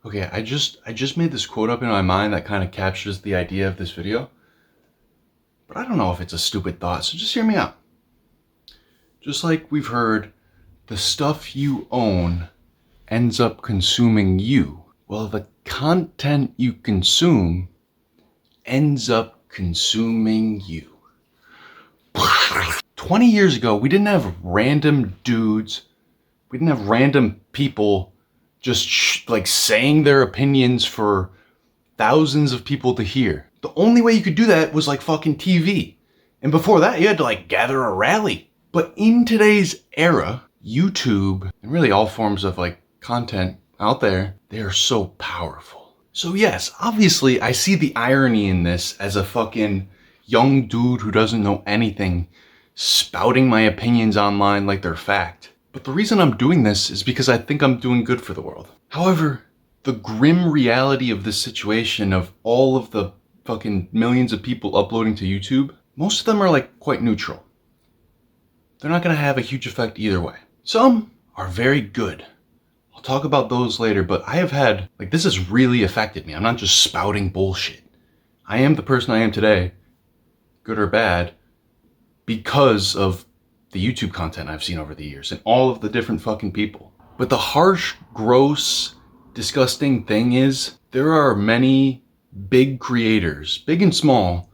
Okay, I just made this quote up in my mind that kind of captures the idea of this video. But I don't know if it's a stupid thought, so just hear me out. Just like we've heard, the stuff you own ends up consuming you. Well, the content you consume ends up consuming you. 20 years ago, we didn't have random dudes, we didn't have random people just like saying their opinions for thousands of people to hear. The only way you could do that was like fucking TV. And before that, you had to like gather a rally. But in today's era, YouTube and really all forms of like content out there, they are so powerful. So yes, obviously I see the irony in this as a fucking young dude who doesn't know anything spouting my opinions online like they're fact. But the reason I'm doing this is because I think I'm doing good for the world. However, the grim reality of this situation of all of the fucking millions of people uploading to YouTube, most of them are like quite neutral. They're not gonna have a huge effect either way. Some are very good. I'll talk about those later, but I have had, like, this has really affected me. I'm not just spouting bullshit. I am the person I am today, good or bad, because of the YouTube content I've seen over the years and all of the different fucking people. But the harsh, gross, disgusting thing is there are many big creators, big and small,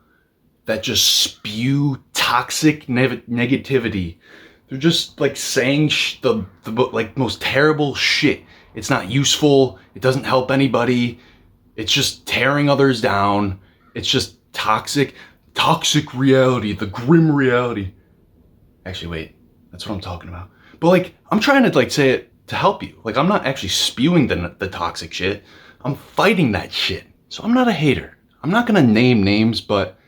that just spew toxic negativity. They're just like saying the like most terrible shit. It's not useful. It doesn't help anybody. It's just tearing others down. It's just toxic reality, the grim reality. Actually, wait, that's what I'm talking about. But like, I'm trying to like say it to help you. Like, I'm not actually spewing the toxic shit. I'm fighting that shit. So I'm not a hater. I'm not gonna name names, but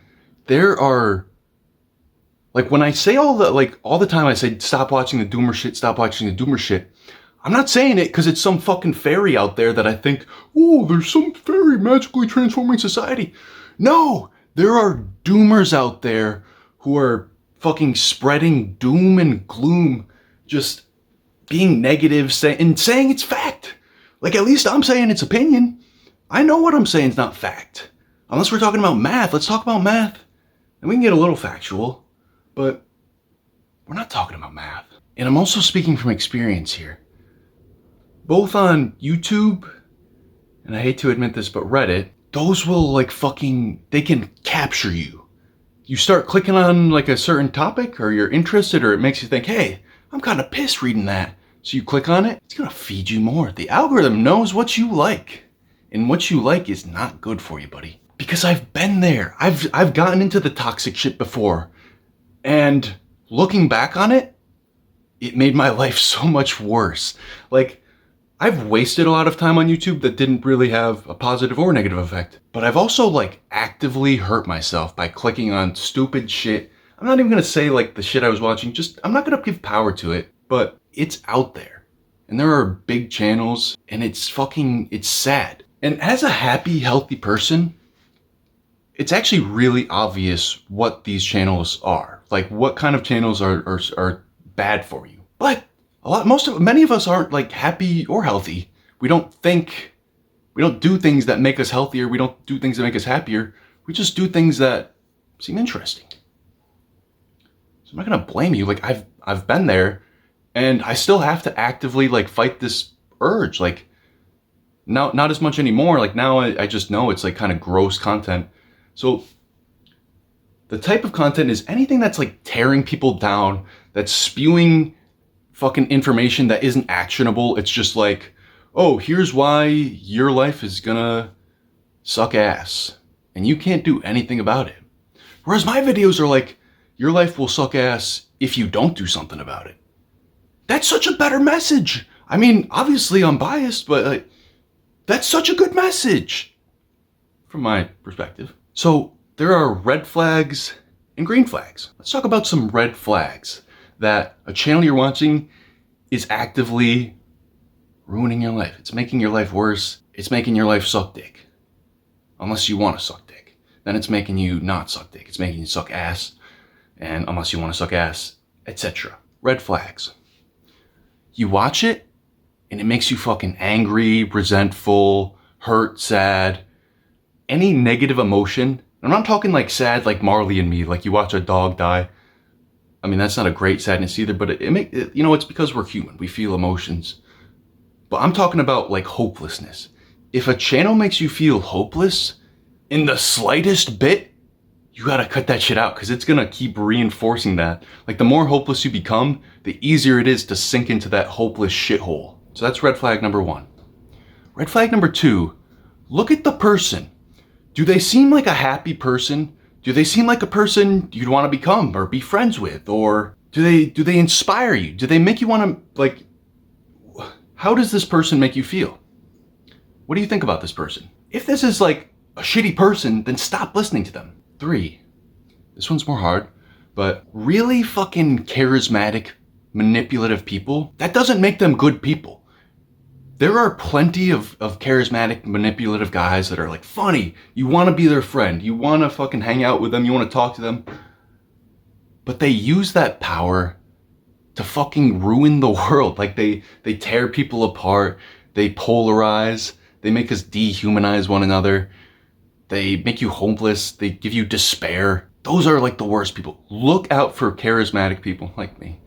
there are, like, when I say all the time I say stop watching the doomer shit, stop watching the doomer shit, I'm not saying it because it's some fucking fairy out there that I think, oh, there's some fairy magically transforming society. No, there are doomers out there who are fucking spreading doom and gloom, just being negative and saying it's fact. Like, at least I'm saying it's opinion. I know what I'm saying is not fact. Unless we're talking about math, let's talk about math. And we can get a little factual, but we're not talking about math. And I'm also speaking from experience here. Both on YouTube, and I hate to admit this, but Reddit, those will like fucking, they can capture you. You start clicking on like a certain topic, or you're interested, or it makes you think, hey, I'm kind of pissed reading that. So you click on it, it's gonna feed you more. The algorithm knows what you like. And what you like is not good for you, buddy. Because I've been there. I've gotten into the toxic shit before. And looking back on it, it made my life so much worse. Like, I've wasted a lot of time on YouTube that didn't really have a positive or negative effect. But I've also like actively hurt myself by clicking on stupid shit. I'm not even gonna say like the shit I was watching, just, I'm not gonna give power to it, but it's out there. And there are big channels, and it's sad. And as a happy, healthy person, it's actually really obvious what these channels are. Like, what kind of channels are bad for you. But many of us aren't like happy or healthy. We don't do things that make us healthier. We don't do things that make us happier. We just do things that seem interesting. So I'm not gonna blame you. Like, I've been there, and I still have to actively like fight this urge. Like, now, not as much anymore. Like, now I just know it's like kind of gross content. So the type of content is anything that's like tearing people down, that's spewing fucking information that isn't actionable. It's just like, oh, here's why your life is gonna suck ass and you can't do anything about it. Whereas my videos are like, your life will suck ass if you don't do something about it. That's such a better message. I mean, obviously I'm biased, but that's such a good message from my perspective. So there are red flags and green flags. Let's talk about some red flags that a channel you're watching is actively ruining your life. It's making your life worse. It's making your life suck dick. Unless you want to suck dick. Then it's making you not suck dick. It's making you suck ass. And unless you want to suck ass, etc. Red flags. You watch it, and it makes you fucking angry, resentful, hurt, sad, any negative emotion. I'm not talking like sad like Marley and Me, like you watch a dog die. I mean, that's not a great sadness either, but it's because we're human. We feel emotions. But I'm talking about like hopelessness. If a channel makes you feel hopeless in the slightest bit, you gotta cut that shit out because it's gonna keep reinforcing that. Like the more hopeless you become, the easier it is to sink into that hopeless shithole. So that's red flag number 1. Red flag number 2, look at the person. Do they seem like a happy person? Do they seem like a person you'd want to become or be friends with? Or do they inspire you? Do they make you want to, like, how does this person make you feel? What do you think about this person? If this is like a shitty person, then stop listening to them. 3, this one's more hard, but really fucking charismatic, manipulative people, that doesn't make them good people. There are plenty of charismatic, manipulative guys that are like funny. You want to be their friend. You want to fucking hang out with them. You want to talk to them. But they use that power to fucking ruin the world. Like they tear people apart. They polarize. They make us dehumanize one another. They make you hopeless. They give you despair. Those are like the worst people. Look out for charismatic people like me.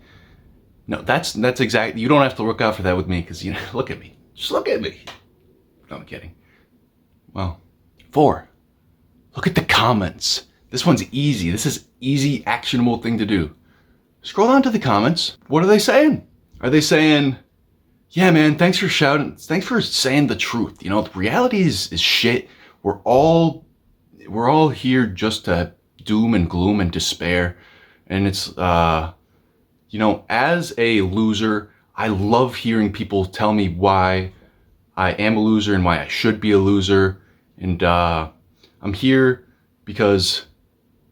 No, that's exactly, you don't have to look out for that with me because, look at me. Just look at me. No, I'm kidding. Well, 4, look at the comments. This one's easy. This is easy, actionable thing to do. Scroll down to the comments. What are they saying? Are they saying, yeah, man, thanks for shouting. Thanks for saying the truth. The reality is shit. We're all here just to doom and gloom and despair. And it's, as a loser, I love hearing people tell me why I am a loser and why I should be a loser. And I'm here because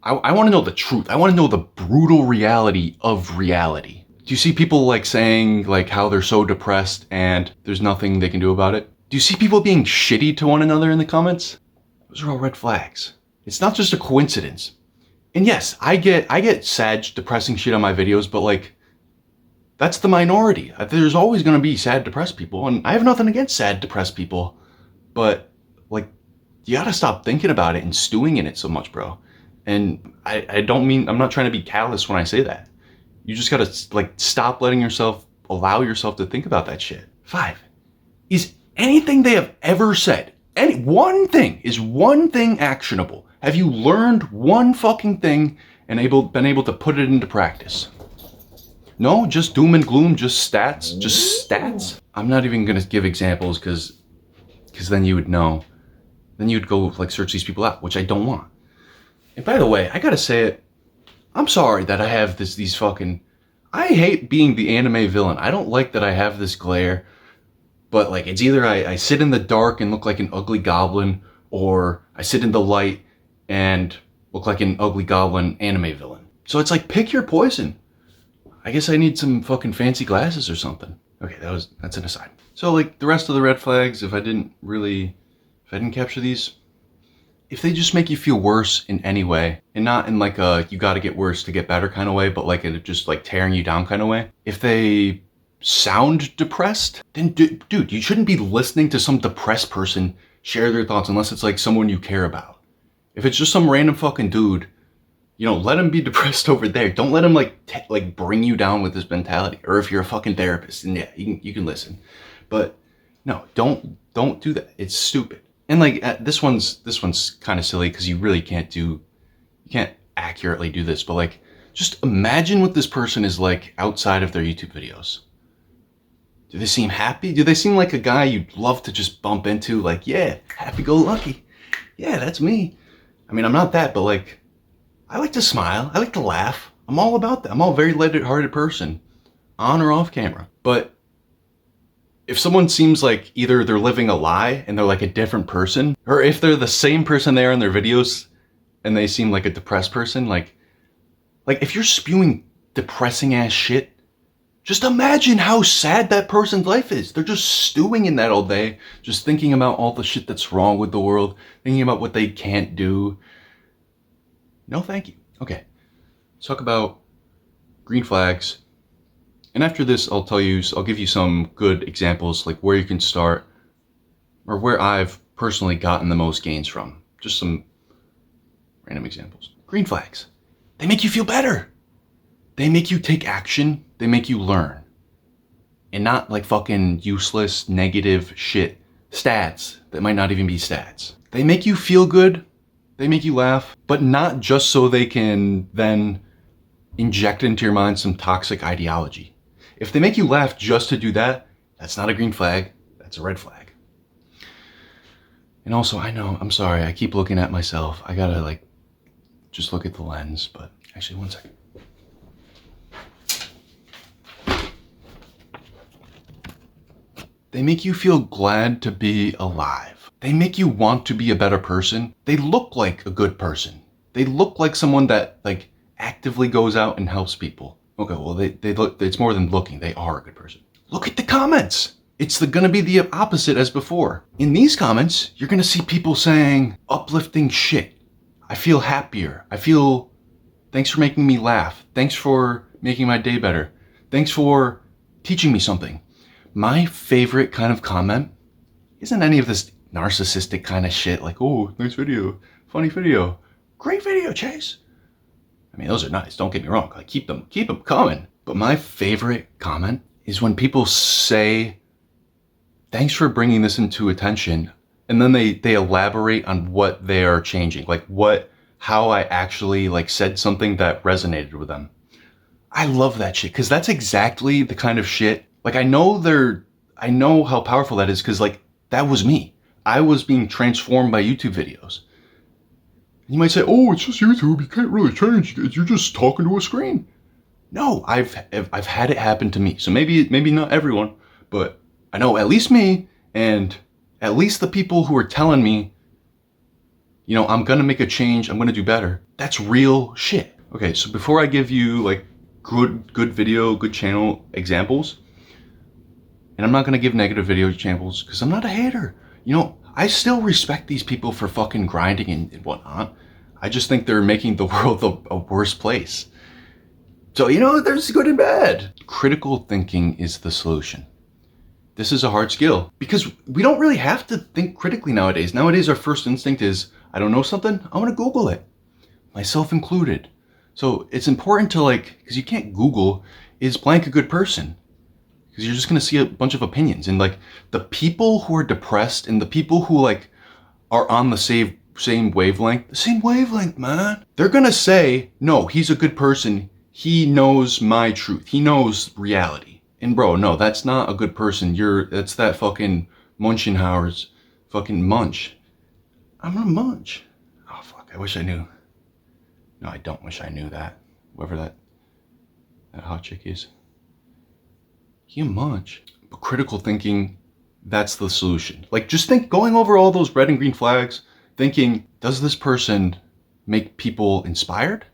I want to know the truth. I want to know the brutal reality of reality. Do you see people like saying like how they're so depressed and there's nothing they can do about it? Do you see people being shitty to one another in the comments? Those are all red flags. It's not just a coincidence. And yes, I get sad, depressing shit on my videos, but like, that's the minority. There's always going to be sad, depressed people, and I have nothing against sad, depressed people, but like, you gotta stop thinking about it and stewing in it so much, bro. And I don't mean, I'm not trying to be callous when I say that. You just gotta like stop letting yourself, allow yourself to think about that shit. 5, is anything they have ever said, one thing actionable? Have you learned one fucking thing and been able to put it into practice? No, just doom and gloom, just stats. I'm not even gonna give examples because then you would know. Then you'd go like search these people out, which I don't want. And by the way, I gotta say it, I'm sorry that I have I hate being the anime villain. I don't like that I have this glare, but like it's either I sit in the dark and look like an ugly goblin, or I sit in the light and look like an ugly goblin anime villain. So it's like, pick your poison. I guess I need some fucking fancy glasses or something. Okay, that's an aside. So like the rest of the red flags, if I didn't capture these, if they just make you feel worse in any way, and not in like a you gotta get worse to get better kind of way, but like in just like tearing you down kind of way. If they sound depressed, then dude, you shouldn't be listening to some depressed person share their thoughts unless it's like someone you care about. If it's just some random fucking dude, let him be depressed over there. Don't let him like bring you down with this mentality. Or if you're a fucking therapist, then yeah, you can listen. But no, don't do that. It's stupid. And like this one's kind of silly because you really can't accurately do this. But like, just imagine what this person is like outside of their YouTube videos. Do they seem happy? Do they seem like a guy you'd love to just bump into? Like, yeah, happy-go-lucky. Yeah, that's me. I mean, I'm not that, but like, I like to smile. I like to laugh. I'm all about that. I'm all very lighthearted person, on or off camera. But if someone seems like either they're living a lie and they're like a different person, or if they're the same person they are in their videos and they seem like a depressed person, like if you're spewing depressing ass shit, just imagine how sad that person's life is. They're just stewing in that all day, just thinking about all the shit that's wrong with the world, thinking about what they can't do. No, thank you. Okay, let's talk about green flags. And after this, I'll give you some good examples, like where you can start, or where I've personally gotten the most gains from. Just some random examples. Green flags. They make you feel better. They make you take action. They make you learn. And not like fucking useless, negative shit. Stats that might not even be stats. They make you feel good. They make you laugh. But not just so they can then inject into your mind some toxic ideology. If they make you laugh just to do that, that's not a green flag. That's a red flag. And also, I know, I'm sorry, I keep looking at myself. I gotta like, just look at the lens, but actually one second. They make you feel glad to be alive. They make you want to be a better person. They look like a good person. They look like someone that like actively goes out and helps people. Okay, well they look, it's more than looking, they are a good person. Look at the comments. It's gonna be the opposite as before. In these comments, you're gonna see people saying uplifting shit. I feel happier. Thanks for making me laugh. Thanks for making my day better. Thanks for teaching me something. My favorite kind of comment isn't any of this narcissistic kind of shit like, oh, nice video, funny video, great video, Chase. I mean, those are nice, don't get me wrong, like keep them coming. But my favorite comment is when people say, thanks for bringing this into attention, and then they elaborate on what they are changing, like how I actually like said something that resonated with them. I love that shit, because that's exactly the kind of shit, like I know how powerful that is, because like that was me. I was being transformed by YouTube videos. You might say, oh, it's just YouTube, you can't really change, you're just talking to a screen. No, I've had it happen to me. So maybe not everyone, but I know at least me, and at least the people who are telling me, you know, I'm gonna make a change, I'm gonna do better. That's real shit. Okay, so before I give you like good video, good channel examples, and I'm not gonna give negative video examples because I'm not a hater. You know, I still respect these people for fucking grinding and whatnot. I just think they're making the world a worse place. So, you know, there's good and bad. Critical thinking is the solution. This is a hard skill because we don't really have to think critically nowadays. Nowadays, our first instinct is, I don't know something, I'm gonna Google it, myself included. So it's important to like, because you can't Google, is blank a good person? Because you're just gonna see a bunch of opinions, and like the people who are depressed and the people who like are on the same wavelength, man, they're gonna say, no, he's a good person. He knows my truth. He knows reality. And bro, no, that's not a good person. That's that fucking Munchenhauer's fucking munch. I'm gonna munch. Oh fuck, I wish I knew. No, I don't wish I knew that. Whoever that hot chick is. You munch. But critical thinking, that's the solution. Like just going over all those red and green flags, thinking, does this person make people inspired?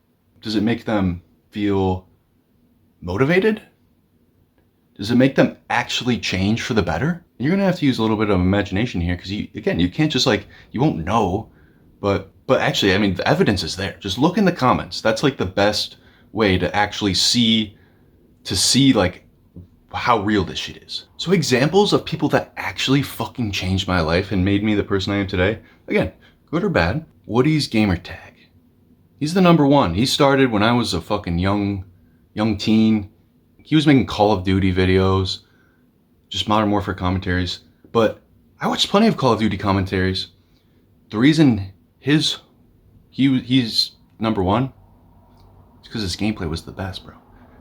Does it make them feel motivated? Does it make them actually change for the better? And you're gonna have to use a little bit of imagination here, because you can't just like, you won't know, but actually, I mean, the evidence is there. Just look in the comments. That's like the best way to actually see like how real this shit is. So examples of people that actually fucking changed my life and made me the person I am today, again, good or bad, Woody's gamer tag. He's the number one. He started when I was a fucking young teen. He was making Call of Duty videos, just Modern Warfare commentaries. But I watched plenty of Call of Duty commentaries. The reason he's number one is because his gameplay was the best, bro.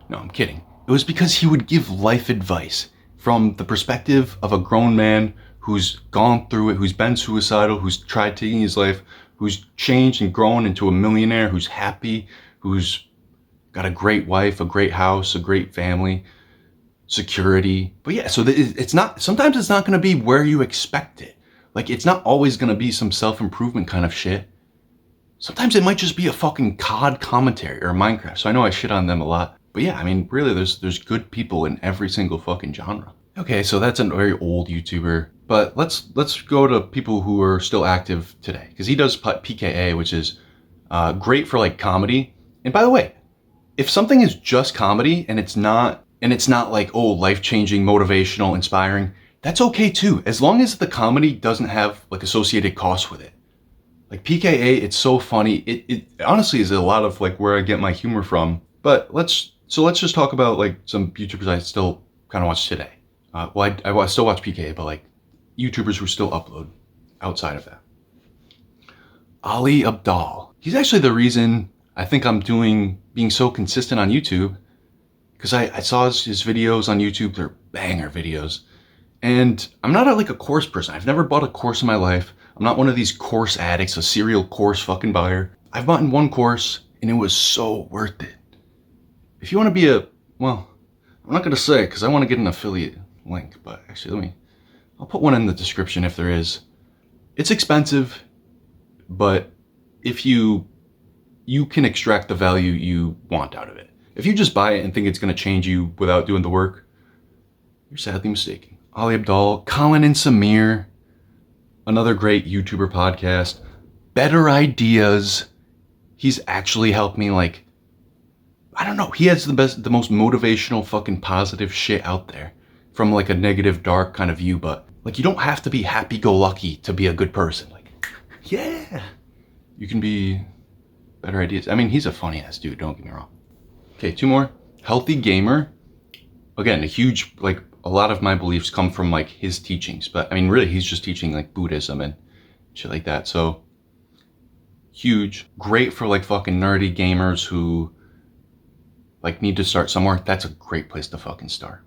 No, I'm kidding. It was because he would give life advice from the perspective of a grown man who's gone through it, who's been suicidal, who's tried taking his life, who's changed and grown into a millionaire, who's happy, who's got a great wife, a great house, a great family, security. But yeah, so sometimes it's not going to be where you expect it. Like, it's not always going to be some self-improvement kind of shit. Sometimes it might just be a fucking COD commentary or Minecraft. So I know I shit on them a lot. But yeah, I mean, really, there's good people in every single fucking genre. Okay, so that's a very old YouTuber. But let's go to people who are still active today. Because he does PKA, which is great for like comedy. And by the way, if something is just comedy and it's not like, oh, life-changing, motivational, inspiring, that's okay too, as long as the comedy doesn't have like associated costs with it. Like PKA, it's so funny. It honestly is a lot of like where I get my humor from. But let's just talk about like some YouTubers I still kind of watch today. I still watch PKA, but like YouTubers who still upload outside of that. Ali Abdaal. He's actually the reason I think I'm being so consistent on YouTube, because I saw his videos on YouTube. They're banger videos. And I'm not like a course person. I've never bought a course in my life. I'm not one of these course addicts, a serial course fucking buyer. I've bought in one course and it was so worth it. If you want to be well, I'm not going to say because I want to get an affiliate link, but actually I'll put one in the description if there is. It's expensive, but if you can extract the value you want out of it. If you just buy it and think it's going to change you without doing the work, you're sadly mistaken. Ali Abdaal, Colin and Samir, another great YouTuber podcast. Better Ideas. He's actually helped me, like, I don't know. He has the most motivational fucking positive shit out there from like a negative, dark kind of view. But like, you don't have to be happy-go-lucky to be a good person. Like, yeah, you can be Better Ideas. I mean, he's a funny ass dude. Don't get me wrong. Okay, 2 more. Healthy Gamer. Again, a lot of my beliefs come from like his teachings, but I mean, really, he's just teaching like Buddhism and shit like that. So huge, great for like fucking nerdy gamers who like need to start somewhere. That's a great place to fucking start.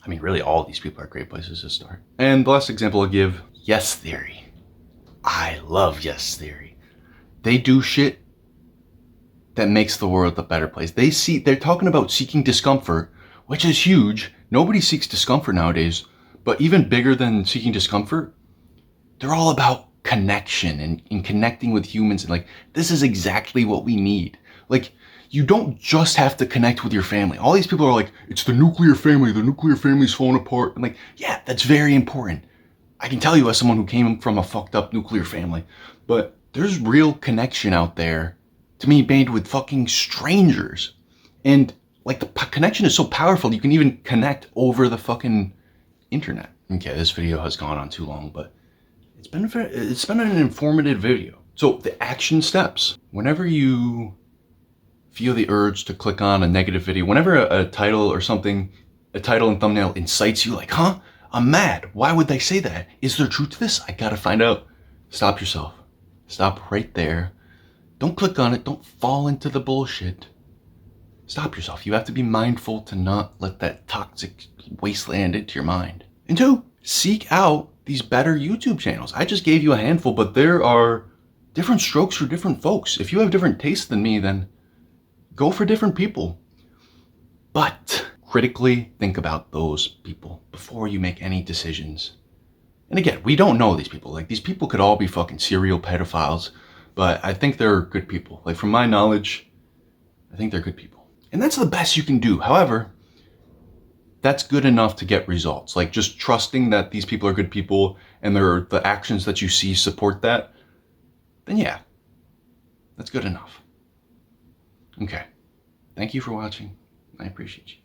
I mean, really, all these people are great places to start. And the last example I'll give, Yes Theory. I love Yes Theory. They do shit that makes the world a better place. They're talking about seeking discomfort, which is huge. Nobody seeks discomfort nowadays, but even bigger than seeking discomfort, they're all about connection and connecting with humans. And like, this is exactly what we need. Like, you don't just have to connect with your family. All these people are like, it's the nuclear family. The nuclear family's falling apart. And like, yeah, that's very important. I can tell you as someone who came from a fucked up nuclear family, but there's real connection out there to me made with fucking strangers. And like, the connection is so powerful, you can even connect over the fucking internet. Okay, this video has gone on too long, but it's been an informative video. So the action steps. Whenever you feel the urge to click on a negative video, whenever a title or something, a title and thumbnail incites you, like, huh? I'm mad. Why would they say that? Is there truth to this? I gotta find out. Stop yourself. Stop right there. Don't click on it. Don't fall into the bullshit. Stop yourself. You have to be mindful to not let that toxic wasteland into your mind. And 2, seek out these better YouTube channels. I just gave you a handful, but there are different strokes for different folks. If you have different tastes than me, then go for different people. But critically think about those people before you make any decisions. And again, we don't know these people. Like, these people could all be fucking serial pedophiles, but I think they're good people. Like, from my knowledge, I think they're good people. And that's the best you can do. However, that's good enough to get results. Like, just trusting that these people are good people and the actions that you see support that, then yeah, that's good enough. Okay. Thank you for watching. I appreciate you.